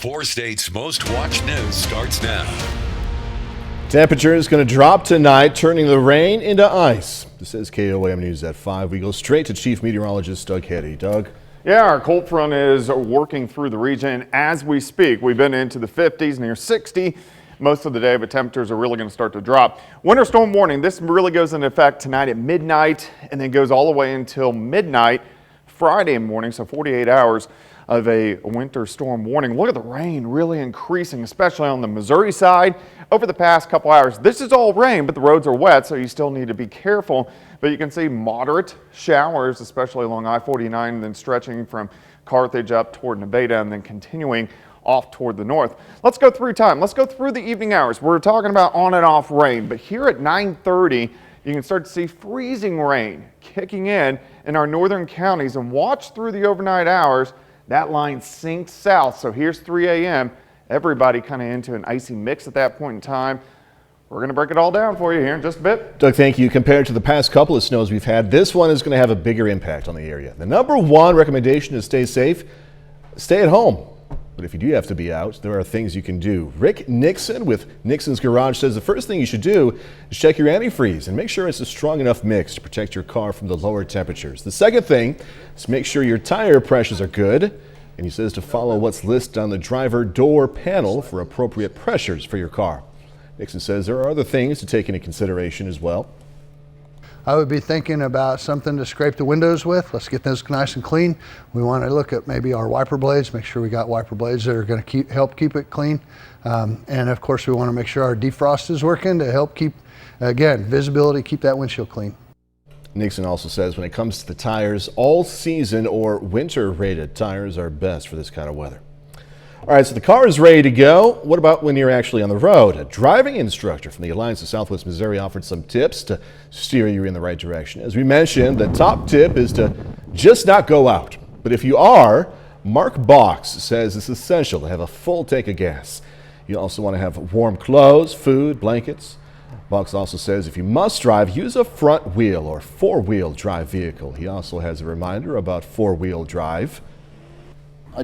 Four states' most watched news starts now. Temperature is going to drop tonight, turning the rain into ice. This is KOAM News at 5. We go straight to Chief Meteorologist Doug Heddy. Doug? Yeah, our cold front is working through the region as we speak. We've been into the 50s, near 60 most of the day, but temperatures are really going to start to drop. Winter storm warning. This really goes into effect tonight at midnight and then goes all the way until midnight Friday morning, so 48 hours of a winter storm warning. Look at the rain really increasing, especially on the Missouri side over the past couple hours. This is all rain, but the roads are wet, so you still need to be careful. But you can see moderate showers, especially along I-49, and then stretching from Carthage up toward Nevada and then continuing off toward the north. Let's go through time. Let's go through the evening hours. We're talking about on and off rain, but here at 9:30, you can start to see freezing rain kicking in our northern counties, and watch through the overnight hours. That line sinks south. So here's 3 a.m. Everybody kind of into an icy mix at that point in time. We're going to break it all down for you here in just a bit. Doug, thank you. Compared to the past couple of snows we've had, this one is going to have a bigger impact on the area. The number one recommendation is stay safe, stay at home. But if you do have to be out, there are things you can do. Rick Nixon with Nixon's Garage says the first thing you should do is check your antifreeze and make sure it's a strong enough mix to protect your car from the lower temperatures. The second thing is make sure your tire pressures are good. And he says to follow what's listed on the driver door panel for appropriate pressures for your car. Nixon says there are other things to take into consideration as well. I would be thinking about something to scrape the windows with. Let's get those nice and clean. We want to look at maybe our wiper blades, make sure we got wiper blades that are going to help keep it clean. And of course, we want to make sure our defrost is working to help keep, again, visibility, keep that windshield clean. Nixon also says when it comes to the tires, all season or winter rated tires are best for this kind of weather. All right, so the car is ready to go. What about when you're actually on the road? A driving instructor from the Alliance of Southwest Missouri offered some tips to steer you in the right direction. As we mentioned, the top tip is to just not go out. But if you are, Mark Box says it's essential to have a full tank of gas. You also want to have warm clothes, food, blankets. Box also says if you must drive, use a front wheel or four-wheel drive vehicle. He also has a reminder about four-wheel drive.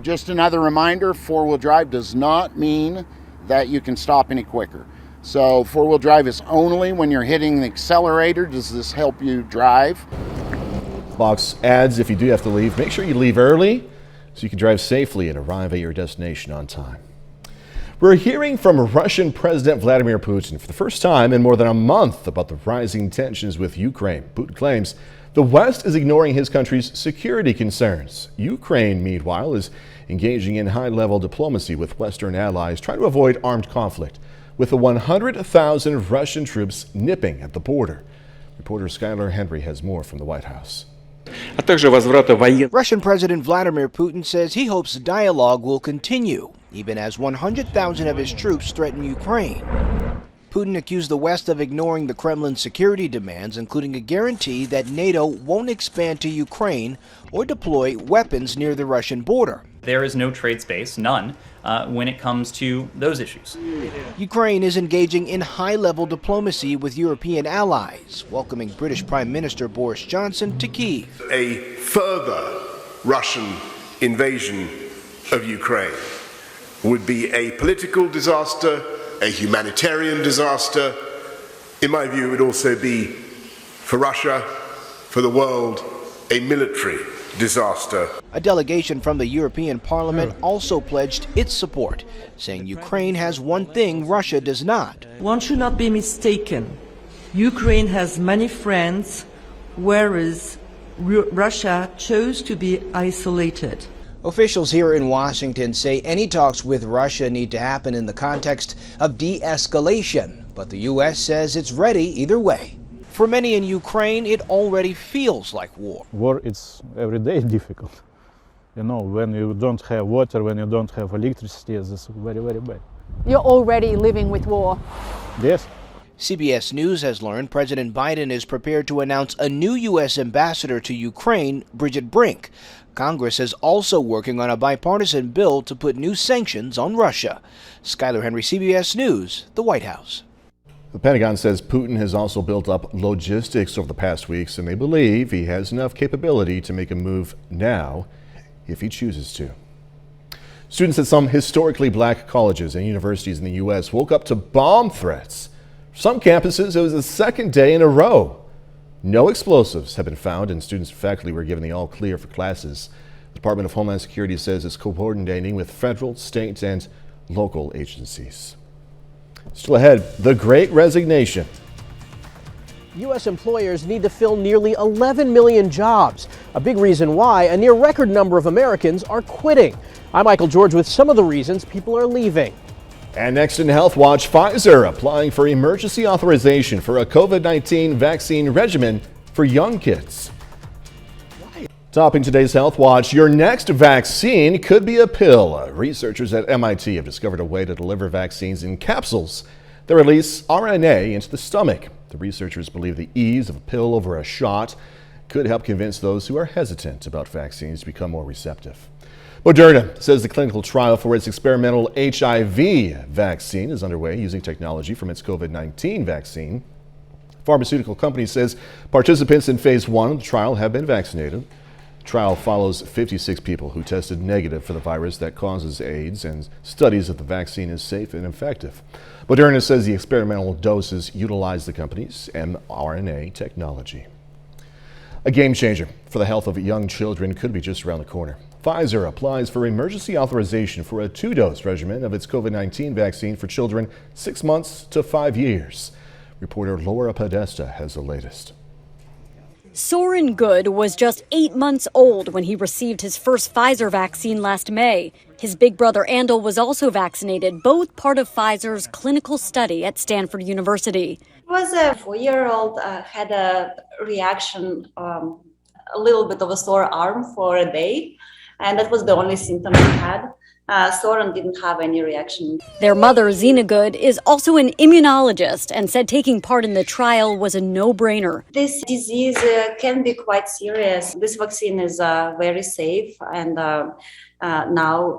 Just another reminder, four-wheel drive does not mean that you can stop any quicker. So four-wheel drive is only when you're hitting the accelerator does this help you drive. Box adds if you do have to leave, make sure you leave early so you can drive safely and arrive at your destination on time. We're hearing from Russian President Vladimir Putin for the first time in more than a month about the rising tensions with Ukraine. Putin claims the West is ignoring his country's security concerns. Ukraine, meanwhile, is engaging in high-level diplomacy with Western allies, trying to avoid armed conflict, with the 100,000 Russian troops nipping at the border. Reporter Skylar Henry has more from the White House. Russian President Vladimir Putin says he hopes dialogue will continue, even as 100,000 of his troops threaten Ukraine. Putin accused the West of ignoring the Kremlin's security demands, including a guarantee that NATO won't expand to Ukraine or deploy weapons near the Russian border. There is no trade space, none, when it comes to those issues. Ukraine is engaging in high-level diplomacy with European allies, welcoming British Prime Minister Boris Johnson to Kyiv. A further Russian invasion of Ukraine would be a political disaster, a humanitarian disaster. In my view, it would also be, for Russia, for the world, a military disaster. A delegation from the European Parliament also pledged its support, saying Ukraine has one thing Russia does not. One should not be mistaken. Ukraine has many friends, whereas Russia chose to be isolated. Officials here in Washington say any talks with Russia need to happen in the context of de-escalation, but the U.S. says it's ready either way. For many in Ukraine, it already feels like war. War is every day difficult. You know, when you don't have water, when you don't have electricity, it's very, very bad. You're already living with war. Yes. CBS News has learned President Biden is prepared to announce a new U.S. ambassador to Ukraine, Bridget Brink. Congress is also working on a bipartisan bill to put new sanctions on Russia. Skylar Henry, CBS News, the White House. The Pentagon says Putin has also built up logistics over the past weeks, and they believe he has enough capability to make a move now if he chooses to. Students at some historically black colleges and universities in the U.S. woke up to bomb threats. For some campuses, it was the second day in a row. No explosives have been found, and students and faculty were given the all clear for classes. The Department of Homeland Security says it's coordinating with federal, state, and local agencies. Still ahead, the Great Resignation. U.S. employers need to fill nearly 11 million jobs. A big reason why a near record number of Americans are quitting. I'm Michael George with some of the reasons people are leaving. And next in Health Watch, Pfizer applying for emergency authorization for a COVID-19 vaccine regimen for young kids. Topping today's Health Watch, your next vaccine could be a pill. Researchers at MIT have discovered a way to deliver vaccines in capsules that release RNA into the stomach. The researchers believe the ease of a pill over a shot could help convince those who are hesitant about vaccines to become more receptive. Moderna says the clinical trial for its experimental HIV vaccine is underway using technology from its COVID-19 vaccine. Pharmaceutical company says participants in phase 1 of the trial have been vaccinated. The trial follows 56 people who tested negative for the virus that causes AIDS and studies if the vaccine is safe and effective. Moderna says the experimental doses utilize the company's mRNA technology. A game changer for the health of young children could be just around the corner. Pfizer applies for emergency authorization for a 2-dose regimen of its COVID-19 vaccine for children 6 months to 5 years. Reporter Laura Podesta has the latest. Soren Good was just 8 months old when he received his first Pfizer vaccine last May. His big brother Andel was also vaccinated, both part of Pfizer's clinical study at Stanford University. It was a 4-year-old had a reaction, a little bit of a sore arm for a day, and that was the only symptom he had. Soren didn't have any reaction. Their mother, Zina Good, is also an immunologist and said taking part in the trial was a no-brainer. This disease can be quite serious. This vaccine is very safe, and now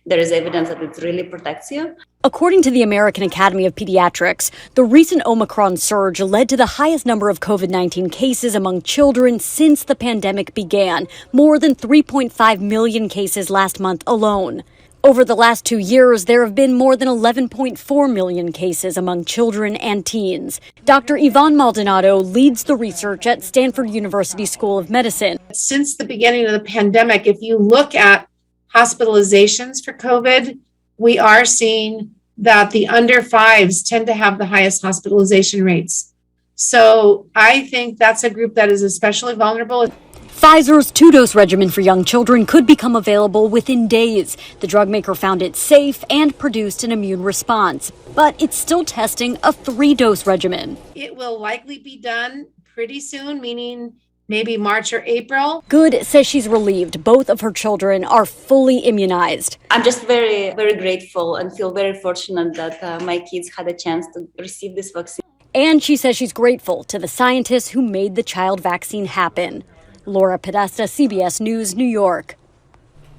there is evidence that it really protects you. According to the American Academy of Pediatrics, the recent Omicron surge led to the highest number of COVID-19 cases among children since the pandemic began, more than 3.5 million cases last month alone. Over the last 2 years, there have been more than 11.4 million cases among children and teens. Dr. Yvonne Maldonado leads the research at Stanford University School of Medicine. Since the beginning of the pandemic, if you look at hospitalizations for COVID, we are seeing that the under 5s tend to have the highest hospitalization rates. So I think that's a group that is especially vulnerable. Pfizer's 2-dose regimen for young children could become available within days. The drug maker found it safe and produced an immune response, but it's still testing a 3-dose regimen. It will likely be done pretty soon, meaning maybe March or April. Good says she's relieved both of her children are fully immunized. I'm just very, very grateful and feel very fortunate that my kids had a chance to receive this vaccine. And she says she's grateful to the scientists who made the child vaccine happen. Laura Podesta, CBS News, New York.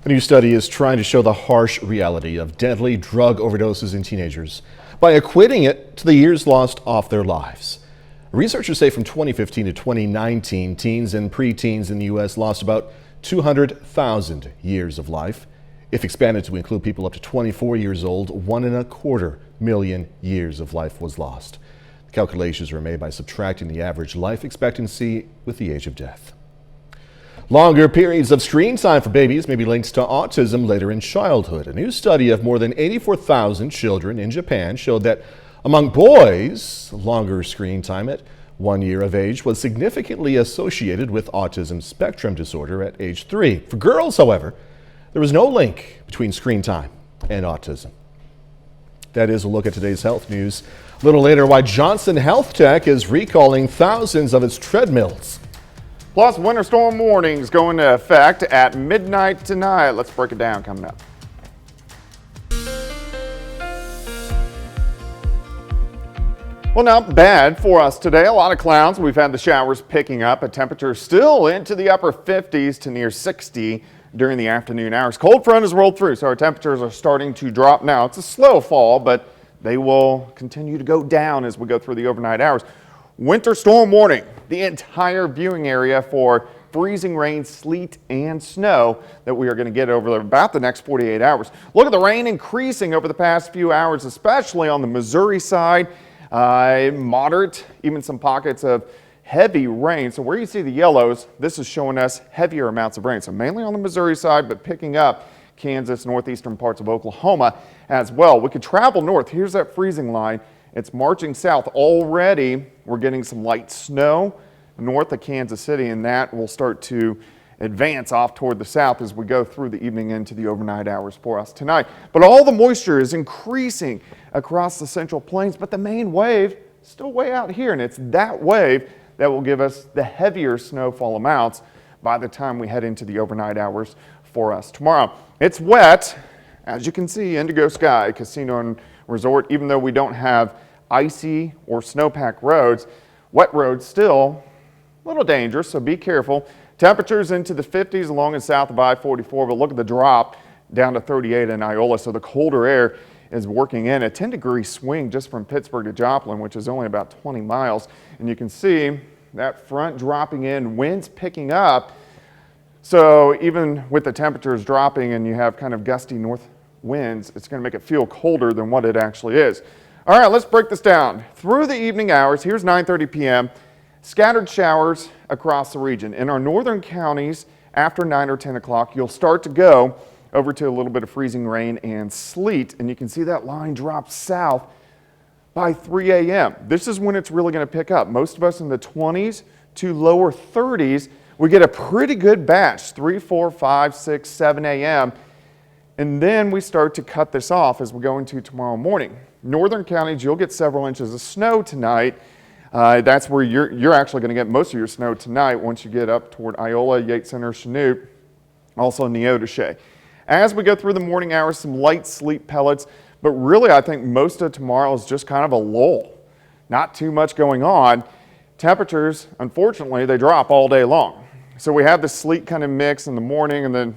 A new study is trying to show the harsh reality of deadly drug overdoses in teenagers by equating it to the years lost off their lives. Researchers say from 2015 to 2019, teens and preteens in the U.S. lost about 200,000 years of life. If expanded to include people up to 24 years old, 1.25 million years of life was lost. The calculations were made by subtracting the average life expectancy with the age of death. Longer periods of screen time for babies may be linked to autism later in childhood. A new study of more than 84,000 children in Japan showed that among boys, longer screen time at 1 year of age was significantly associated with autism spectrum disorder at age 3. For girls, however, there was no link between screen time and autism. That is a look at today's health news. A little later, why Johnson Health Tech is recalling thousands of its treadmills. Plus, winter storm warnings go into effect at midnight tonight. Let's break it down coming up. Well, not bad for us today. A lot of clouds. We've had the showers picking up. A temperature still into the upper 50s to near 60 during the afternoon hours. Cold front has rolled through, so our temperatures are starting to drop now. It's a slow fall, but they will continue to go down as we go through the overnight hours. Winter storm warning. The entire viewing area for freezing rain, sleet, and snow that we are going to get over about the next 48 hours. Look at the rain increasing over the past few hours, especially on the Missouri side. Moderate, even some pockets of heavy rain. So where you see the yellows, this is showing us heavier amounts of rain. So mainly on the Missouri side, but picking up Kansas, northeastern parts of Oklahoma as well. We could travel north. Here's that freezing line. It's marching south already. We're getting some light snow north of Kansas City, and that will start to advance off toward the south as we go through the evening into the overnight hours for us tonight. But all the moisture is increasing across the Central Plains, but the main wave is still way out here, and it's that wave that will give us the heavier snowfall amounts by the time we head into the overnight hours for us tomorrow. It's wet, as you can see, Indigo Sky Casino and Resort. Even though we don't have icy or snowpack roads, wet roads still a little dangerous, so be careful. Temperatures into the 50s along and south of I-44, but look at the drop down to 38 in Iola, so the colder air is working in. A 10-degree swing just from Pittsburgh to Joplin, which is only about 20 miles. And you can see that front dropping in, winds picking up. So even with the temperatures dropping and you have kind of gusty north winds, it's going to make it feel colder than what it actually is. All right, let's break this down. Through the evening hours, here's 9:30 p.m., scattered showers across the region. In our northern counties, after 9 or 10 o'clock, you'll start to go over to a little bit of freezing rain and sleet, and you can see that line drop south by 3 a.m. This is when it's really going to pick up. Most of us in the 20s to lower 30s, we get a pretty good batch, 3, 4, 5, 6, 7 a.m., and then we start to cut this off as we go into tomorrow morning. Northern counties, you'll get several inches of snow tonight. That's where you're actually going to get most of your snow tonight once you get up toward Iola, Yates Center, Chanute, also Neodesha. As we go through the morning hours, some light sleet pellets, but really I think most of tomorrow is just kind of a lull. Not too much going on. Temperatures, unfortunately, they drop all day long. So we have the sleet kind of mix in the morning, and then,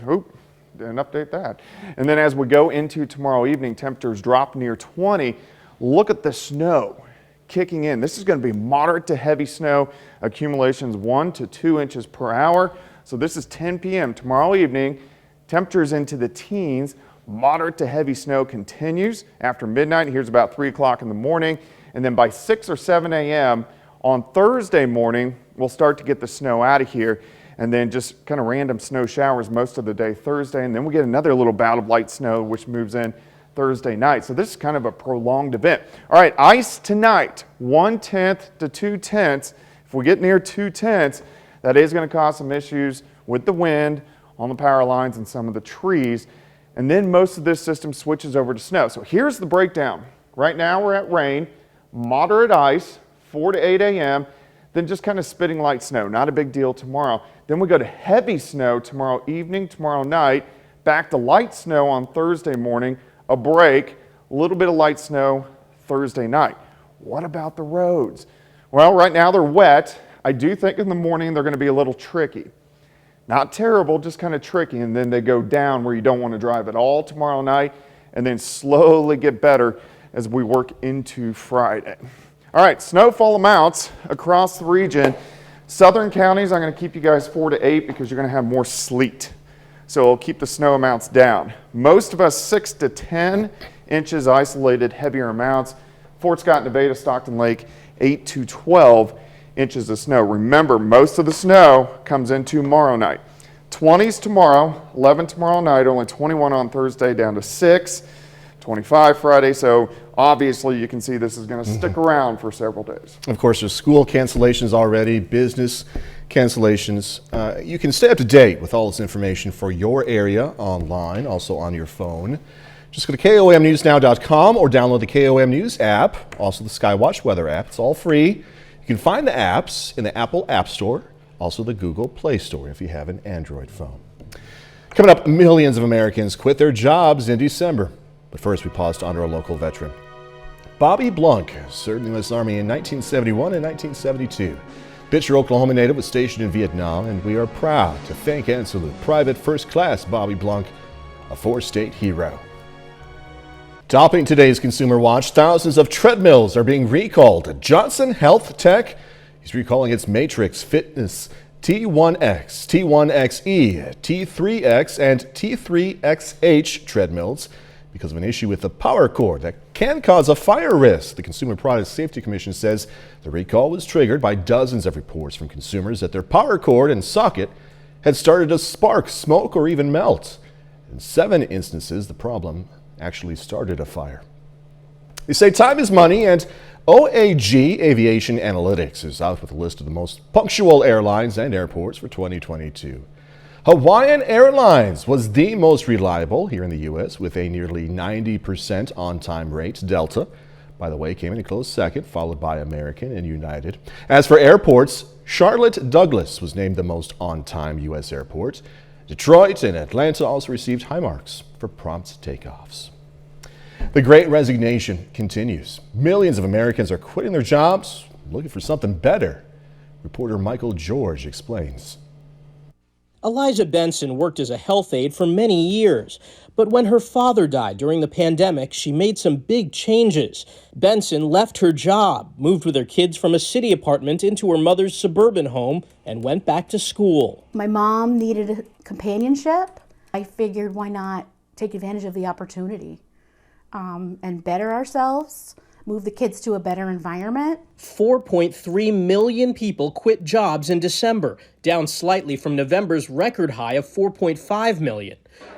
didn't update that. And then as we go into tomorrow evening, temperatures drop near 20. Look at the snow kicking in. This is going to be moderate to heavy snow, accumulations 1 to 2 inches per hour. So this is 10 p.m. tomorrow evening. Temperatures into the teens. Moderate to heavy snow continues after midnight. Here's about 3 o'clock in the morning. And then by 6 or 7 a.m. on Thursday morning, we'll start to get the snow out of here. And then just kind of random snow showers most of the day Thursday. And then we get another little bout of light snow, which moves in Thursday night. So this is kind of a prolonged event. All right, ice tonight, 1/10 to 2/10. If we get near 2/10, that is going to cause some issues with the wind on the power lines and some of the trees. And then most of this system switches over to snow. So here's the breakdown. Right now we're at rain, moderate ice, 4 to 8 a.m., then just kind of spitting light snow. Not a big deal tomorrow. Then we go to heavy snow tomorrow evening, tomorrow night, back to light snow on Thursday morning, a break, a little bit of light snow Thursday night. What about the roads? Well, right now they're wet. I do think in the morning they're going to be a little tricky. Not terrible, just kind of tricky, and then they go down where you don't want to drive at all tomorrow night, and then slowly get better as we work into Friday. All right, snowfall amounts across the region. Southern counties, I'm going to keep you guys 4 to 8 because you're going to have more sleet. So it'll keep the snow amounts down. Most of us 6 to 10 inches isolated, heavier amounts. Fort Scott, Nevada, Stockton Lake, 8 to 12 inches of snow. Remember, most of the snow comes in tomorrow night. 20s tomorrow, 11 tomorrow night, only 21 on Thursday, down to 6, 25 Friday. So obviously you can see this is going to stick around for several days. Of course, there's school cancellations already, business cancellations. You can stay up to date with all this information for your area online, also on your phone. Just go to KOAMNewsNow.com or download the KOAM News app, also the Skywatch Weather app. It's all free. You can find the apps in the Apple App Store, also the Google Play Store if you have an Android phone. Coming up, millions of Americans quit their jobs in December. But first, we pause to honor a local veteran. Bobby Blanc served in the U.S. Army in 1971 and 1972. Pitcher, Oklahoma native, was stationed in Vietnam, and we are proud to thank and salute Private First Class Bobby Blanc, a four-state hero. Topping today's Consumer Watch, thousands of treadmills are being recalled. Johnson Health Tech is recalling its Matrix Fitness T1X, T1XE, T3X, and T3XH treadmills because of an issue with the power cord that can cause a fire risk. The Consumer Product Safety Commission says the recall was triggered by dozens of reports from consumers that their power cord and socket had started to spark, smoke, or even melt. In 7 instances, the problem actually started a fire. They say time is money, and OAG Aviation Analytics is out with a list of the most punctual airlines and airports for 2022. Hawaiian Airlines was the most reliable here in the U.S. with a nearly 90% on-time rate. Delta, by the way, came in a close second, followed by American and United. As for airports, Charlotte Douglas was named the most on-time U.S. airport. Detroit and Atlanta also received high marks for prompt takeoffs. The Great Resignation continues. Millions of Americans are quitting their jobs, looking for something better. Reporter Michael George explains. Eliza Benson worked as a health aide for many years, but when her father died during the pandemic, she made some big changes. Benson left her job, moved with her kids from a city apartment into her mother's suburban home, and went back to school. My mom needed companionship. I figured why not take advantage of the opportunity and better ourselves, move the kids to a better environment. 4.3 million people quit jobs in December, down slightly from November's record high of 4.5 million.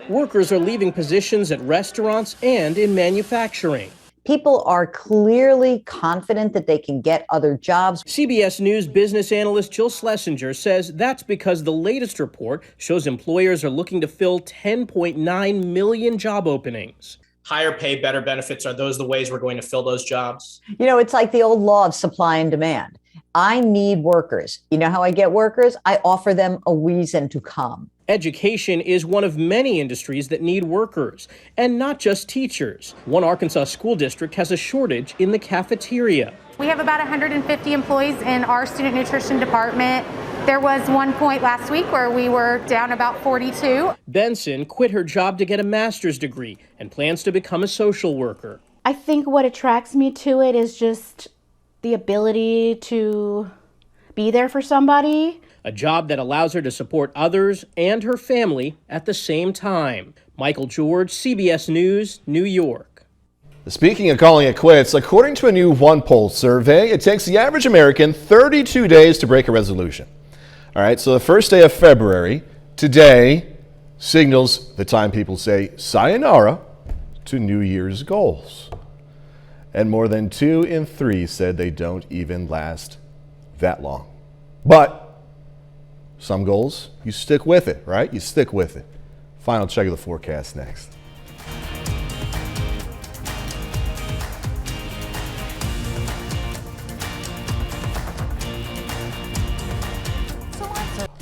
Workers are leaving positions at restaurants and in manufacturing. People are clearly confident that they can get other jobs. CBS News business analyst Jill Schlesinger says that's because the latest report shows employers are looking to fill 10.9 million job openings. Higher pay, better benefits, are those the ways we're going to fill those jobs? You know, it's like the old law of supply and demand. I need workers. You know how I get workers? I offer them a reason to come. Education is one of many industries that need workers, and not just teachers. One Arkansas school district has a shortage in the cafeteria. We have about 150 employees in our student nutrition department. There was one point last week where we were down about 42. Benson quit her job to get a master's degree and plans to become a social worker. I think what attracts me to it is just the ability to be there for somebody. A job that allows her to support others and her family at the same time. Michael George, CBS News, New York. Speaking of calling it quits, according to a new OnePoll survey, it takes the average American 32 days to break a resolution. All right, so the first day of February, today, signals the time people say sayonara to New Year's goals. And more than 2 in 3 said they don't even last that long. But some goals, you stick with it, right? You stick with it. Final check of the forecast next.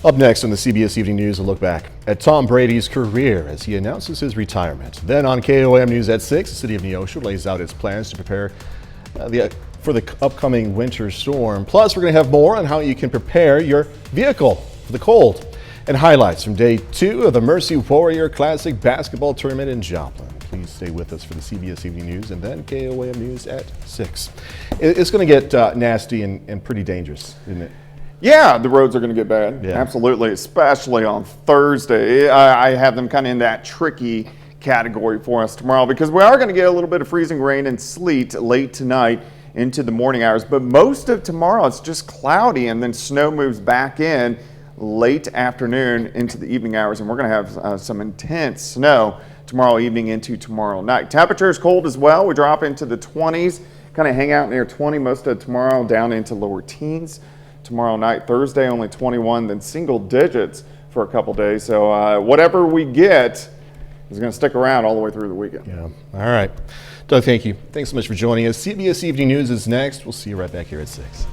Up next on the CBS Evening News, a look back at Tom Brady's career as he announces his retirement. Then on KOAM News at 6, the city of Neosho lays out its plans to prepare for the upcoming winter storm. Plus, we're going to have more on how you can prepare your vehicle for the cold. And highlights from day 2 of the Mercy Warrior Classic Basketball Tournament in Joplin. Please stay with us for the CBS Evening News and then KOAM News at 6. It's going to get nasty and pretty dangerous, isn't it? Yeah, the roads are going to get bad. Yeah. Absolutely, especially on Thursday. I have them kind of in that tricky category for us tomorrow because we are going to get a little bit of freezing rain and sleet late tonight into the morning hours. But most of tomorrow, it's just cloudy, and then snow moves back in late afternoon into the evening hours, and we're going to have some intense snow tomorrow evening into tomorrow night. Temperature is cold as well. We drop into the 20s, kind of hang out near 20 most of tomorrow, down into lower teens. Tomorrow night, Thursday, only 21, then single digits for a couple days. So whatever we get is going to stick around all the way through the weekend. Yeah. All right. Doug, thank you. Thanks so much for joining us. CBS Evening News is next. We'll see you right back here at 6.